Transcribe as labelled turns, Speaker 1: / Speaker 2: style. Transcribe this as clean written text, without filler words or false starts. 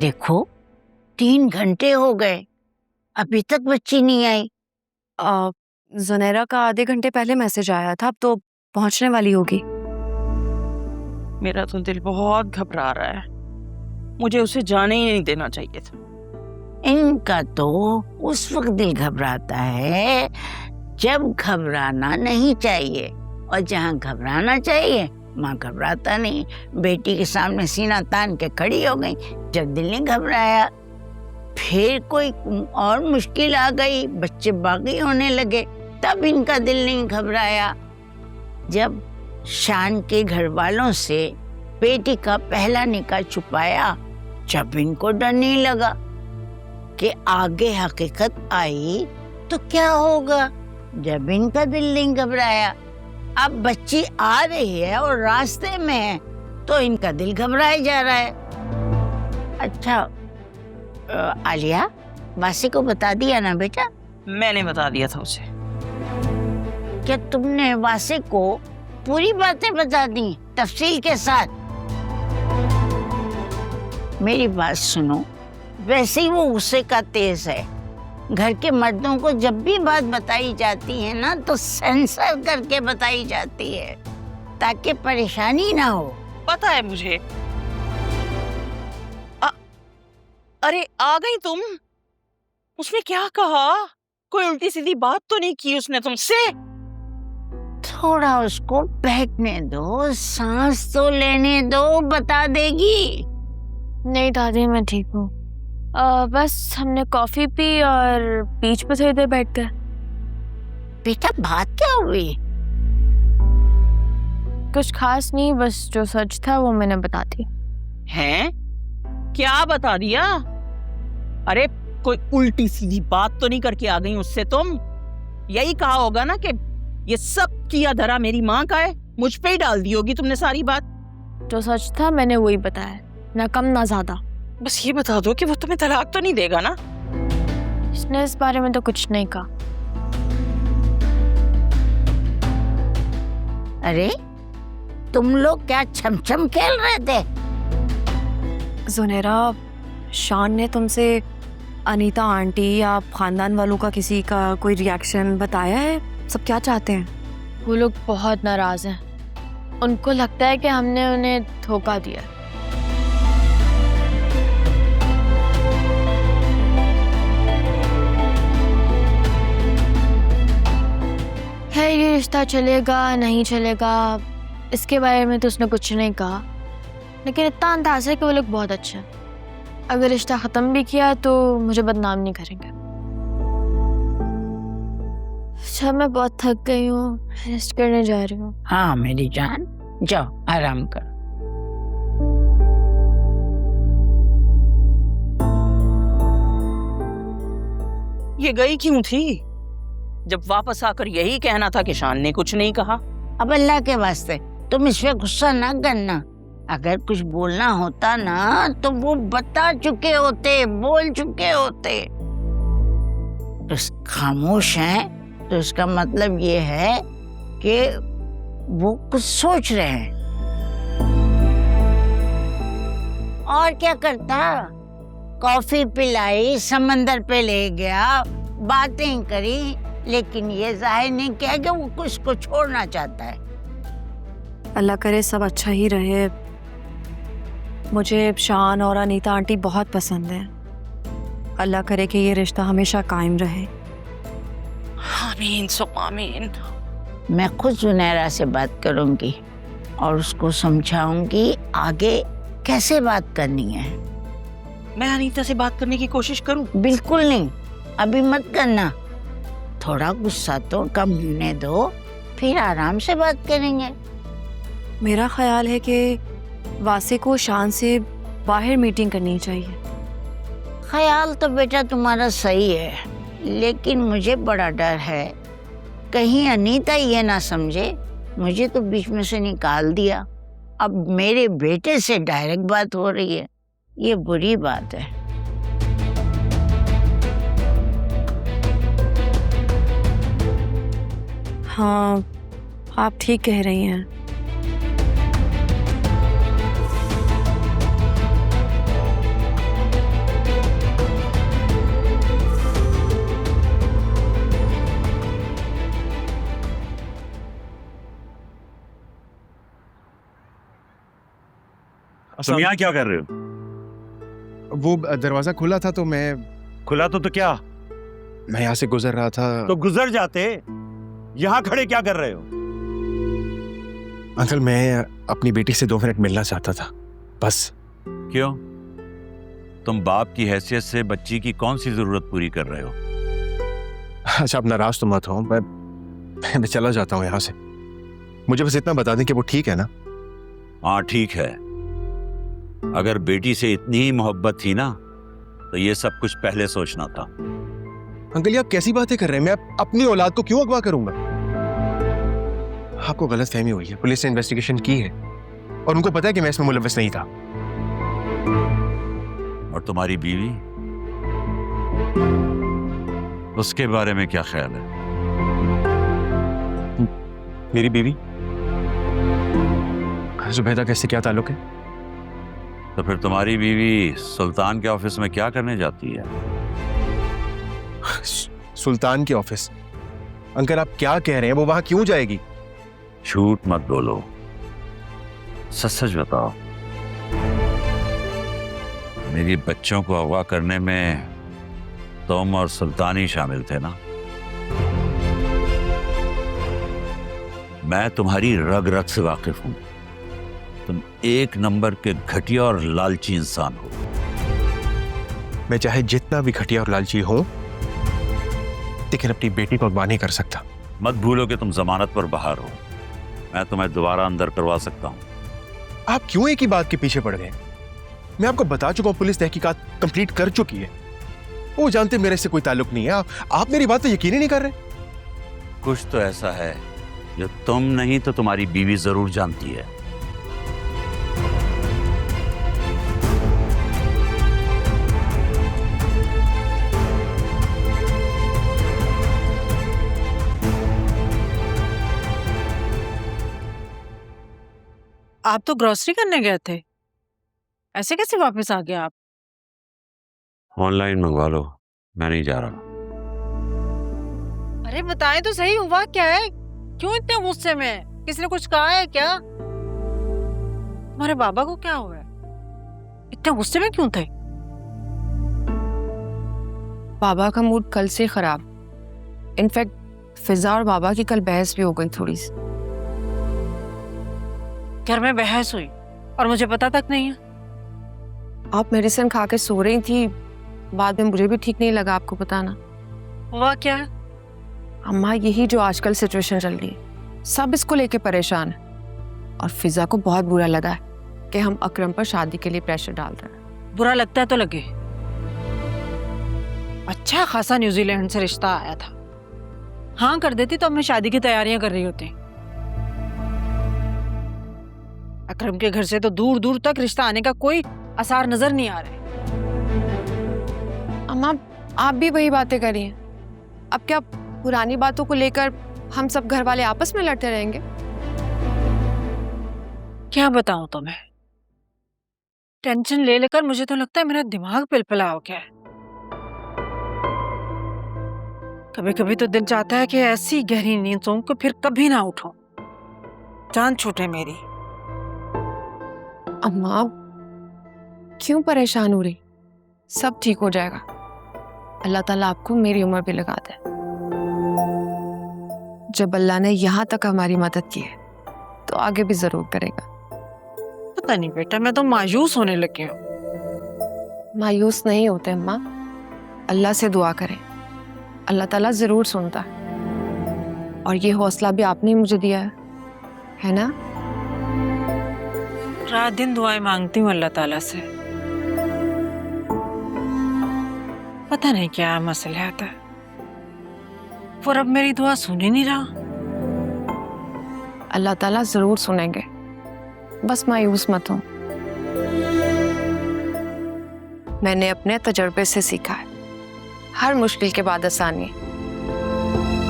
Speaker 1: देखो 3 घंटे हो गए, अभी तक बच्ची नहीं आई।
Speaker 2: ज़ुनैरा का आधे घंटे पहले मैसेज आया था, अब तो पहुंचने वाली होगी।
Speaker 3: मेरा तो दिल बहुत घबरा रहा है, मुझे उसे जाने ही नहीं देना चाहिए था।
Speaker 1: इनका तो उस वक्त दिल घबराता है जब घबराना नहीं चाहिए, और जहाँ घबराना चाहिए वहाँ घबराता नहीं। बेटी के सामने सीना तान के खड़ी हो गई जब दिल नहीं घबराया। फिर कोई और मुश्किल आ गई, बच्चे बागी होने लगे, तब इनका दिल नहीं घबराया। जब शान के घर वालों से बेटी का पहला निकाह छुपाया, जब इनको डर नहीं लगा कि आगे हकीकत आई तो क्या होगा, जब इनका दिल नहीं घबराया। अब बच्ची आ रही है और रास्ते में है तो इनका दिल घबराया जा रहा है। अच्छा आलिया, वासी को बता दिया ना बेटा?
Speaker 3: मैंने बता दिया था उसे।
Speaker 1: क्या तुमने वासी को पूरी बातें बता दी तफसील के साथ? मेरी बात सुनो, वैसे ही वो गुस्से का तेज है। घर के मर्दों को जब भी बात बताई जाती है ना तो सेंसर करके बताई जाती है ताकि परेशानी ना हो।
Speaker 3: पता है मुझे। अरे आ गई तुम? उसने क्या कहा? कोई उल्टी सीधी बात तो नहीं की उसने तुमसे?
Speaker 1: थोड़ा उसको बहकने दो, सांस तो लेने दो, बता देगी।
Speaker 2: नहीं दादी, मैं ठीक हूँ। बस हमने कॉफी पी और बीच पे थोड़ी देर बैठ गए।
Speaker 1: बेटा बात क्या हुई?
Speaker 2: कुछ खास नहीं, बस जो सच था वो मैंने बता दी।
Speaker 3: हैं? क्या बता दिया? अरे कोई उल्टी सीधी बात तो नहीं करके आ गई उससे तुम? यही कहा होगा ना कि ये सब किया धरा मेरी माँ का है, मुझ पे ही डाल दी होगी तुमने सारी बात।
Speaker 2: जो सच था मैंने वही बताया, ना कम ना ज्यादा।
Speaker 3: बस ये बता दो कि वो तुम्हें तलाक तो नहीं देगा ना?
Speaker 2: इसने इस बारे में तो कुछ नहीं कहा।
Speaker 1: अरे तुम लोग क्या छमछम खेल रहे थे?
Speaker 2: ज़ुनैरा, शान ने तुमसे अनीता आंटी या खानदान वालों का किसी का कोई रिएक्शन बताया है? सब क्या चाहते हैं? वो लोग बहुत नाराज हैं। उनको लगता है कि हमने उन्हें धोखा दिया। है ये रिश्ता चलेगा नहीं चलेगा इसके बारे में तो उसने कुछ नहीं कहा, लेकिन इतना अंदाज़ा है कि वो लोग बहुत अच्छे हैं। अगर रिश्ता ख़त्म भी किया तो मुझे बदनाम नहीं करेंगे। अच्छा मैं बहुत थक गई हूँ, रेस्ट करने जा रही हूँ।
Speaker 1: हाँ मेरी जान, जाओ आराम करो।
Speaker 3: ये गई क्यों थी जब वापस आकर यही कहना था कि शान ने कुछ नहीं कहा?
Speaker 1: अब अल्लाह के वास्ते तुम इस पे गुस्सा ना करना। अगर कुछ बोलना होता ना तो वो बता चुके होते, बोल चुके होते। तो खामोश हैं तो इसका मतलब ये है कि वो कुछ सोच रहे हैं। और क्या करता? कॉफी पिलाई, समंदर पे ले गया, बातें करी, लेकिन ये जाहिर नहीं किया कि वो कुछ को छोड़ना चाहता है।
Speaker 2: अल्लाह करे सब अच्छा ही रहे। मुझे शान और अनीता आंटी बहुत पसंद हैं। अल्लाह करे कि ये रिश्ता हमेशा कायम रहे।
Speaker 3: आमीन सुम्मा आमीन।
Speaker 1: मैं खुद ज़ुनैरा से बात करूंगी और उसको समझाऊंगी आगे कैसे बात करनी है।
Speaker 3: मैं अनीता से बात करने की कोशिश करूं?
Speaker 1: बिल्कुल नहीं, अभी मत करना। थोड़ा गुस्सा तो कम होने दो, फिर आराम से बात करेंगे।
Speaker 2: मेरा ख्याल है कि वासे को शान से बाहर मीटिंग करनी चाहिए।
Speaker 1: ख्याल तो बेटा तुम्हारा सही है, लेकिन मुझे बड़ा डर है कहीं अनीता ये ना समझे मुझे तो बीच में से निकाल दिया। अब मेरे बेटे से डायरेक्ट बात हो रही है, ये बुरी बात है।
Speaker 2: हाँ आप ठीक कह रही हैं।
Speaker 4: तुम यहाँ क्या कर रहे हो?
Speaker 5: वो दरवाजा खुला था तो मैं
Speaker 4: खुला तो क्या?
Speaker 5: मैं यहाँ से गुजर रहा था।
Speaker 4: तो गुजर जाते, यहाँ खड़े क्या कर रहे हो?
Speaker 5: अंकल मैं अपनी बेटी से 2 मिनट मिलना चाहता था, बस।
Speaker 4: क्यों? तुम बाप की हैसियत से बच्ची की कौन सी जरूरत पूरी कर रहे हो?
Speaker 5: अच्छा आप नाराज तो मत हो, मैं चला जाता हूँ यहाँ से। मुझे बस इतना बता दें कि वो ठीक है ना?
Speaker 4: हाँ ठीक है। अगर बेटी से इतनी ही मोहब्बत थी ना तो ये सब कुछ पहले सोचना था।
Speaker 5: अंकल ये आप कैसी बातें कर रहे हैं? मैं अपनी औलाद को क्यों अगवा करूंगा? आपको गलतफहमी हुई है। पुलिस ने इन्वेस्टिगेशन की है और उनको पता है कि मैं इसमें मुलव्वस नहीं था।
Speaker 4: और तुम्हारी बीवी, उसके बारे में क्या ख्याल है?
Speaker 5: मेरी बीवी जुबैदा का इससे क्या ताल्लुक है?
Speaker 4: तो फिर तुम्हारी बीवी सुल्तान के ऑफिस में क्या करने जाती है?
Speaker 5: सुल्तान के ऑफिस? अंकल आप क्या कह रहे हैं? वो वहां क्यों जाएगी?
Speaker 4: झूठ मत बोलो, सच सच बताओ। मेरी बच्चों को अगवा करने में तुम और सुल्तान ही शामिल थे ना? मैं तुम्हारी रग रग से वाकिफ हूं। तुम एक नंबर के घटिया और लालची इंसान हो।
Speaker 5: मैं चाहे जितना भी घटिया और लालची हूं, लेकिन अपनी बेटी को अगवा नहीं कर सकता।
Speaker 4: मत भूलो कि तुम जमानत पर बाहर हो। मैं तुम्हें दोबारा अंदर करवा सकता हूं।
Speaker 5: आप क्यों एक ही बात के पीछे पड़ गए? मैं आपको बता चुका हूं, पुलिस तहकीकात कंप्लीट कर चुकी है। वो जानते मेरे से कोई ताल्लुक नहीं है। आप मेरी बात पे यकीन ही नहीं कर रहे।
Speaker 4: कुछ तो ऐसा है जो तुम नहीं तो तुम्हारी बीवी जरूर जानती है।
Speaker 6: आप तो ग्रोसरी करने गए थे, ऐसे कैसे वापस आ गए आप?
Speaker 4: ऑनलाइन मंगवा लो, मैं नहीं जा रहा।
Speaker 6: अरे बताएं तो सही, हुआ क्या है? क्यों इतने गुस्से में? किसने कुछ कहा है क्या? तुम्हारे बाबा को क्या हुआ है? इतने गुस्से में क्यों थे?
Speaker 2: बाबा का मूड कल से खराब। इनफैक्ट फिजा और बाबा की कल बहस भी हो गई थोड़ी सी।
Speaker 6: घर में बहस हुई और मुझे पता तक नहीं है।
Speaker 2: आप मेडिसिन खा के सो रही थी, बाद में मुझे भी ठीक नहीं लगा आपको बताना।
Speaker 6: हुआ क्या है?
Speaker 2: अम्मा यही जो आजकल सिचुएशन चल रही है, सब इसको लेके परेशान है और फिजा को बहुत बुरा लगा है कि हम अकरम पर शादी के लिए प्रेशर डाल रहे हैं।
Speaker 6: बुरा लगता है तो लगे। अच्छा खासा न्यूजीलैंड से रिश्ता आया था, हाँ कर देती तो अब मैं शादी की तैयारियां कर रही होती। अकरम के घर से तो दूर दूर तक रिश्ता आने का कोई आसार नजर नहीं आ रहे।
Speaker 2: अम्मा आप भी वही बातें करी हैं। अब क्या पुरानी बातों को लेकर हम सब घर वाले आपस में लड़ते रहेंगे?
Speaker 6: क्या बताऊं तुम्हें, टेंशन ले लेकर मुझे तो लगता है मेरा दिमाग पिलपिला हो गया है। कभी कभी तो दिल चाहता है कि ऐसी गहरी नींद सोऊं कि फिर कभी ना उठूं, जान छूटे मेरी।
Speaker 2: अम्मा क्यों परेशान हो रही? सब ठीक हो जाएगा। अल्लाह ताला आपको मेरी उम्र भी लगा दे। जब अल्लाह ने यहाँ तक हमारी मदद की है तो आगे भी जरूर करेगा।
Speaker 6: पता नहीं बेटा, मैं तो मायूस होने लगी हूँ।
Speaker 2: मायूस नहीं होते अम्मा, अल्लाह से दुआ करें, अल्लाह ताला जरूर सुनता है। और ये हौसला भी आपने मुझे दिया है ना?
Speaker 6: रात दिन दुआएं मांगती हूँ अल्लाह ताला से, पता नहीं क्या मसला आता है, और अब मेरी दुआ सुन ही नहीं रहा।
Speaker 2: अल्लाह ताला जरूर सुनेंगे, बस मायूस मत हो। मैंने अपने तजुर्बे से सीखा है, हर मुश्किल के बाद आसानी है।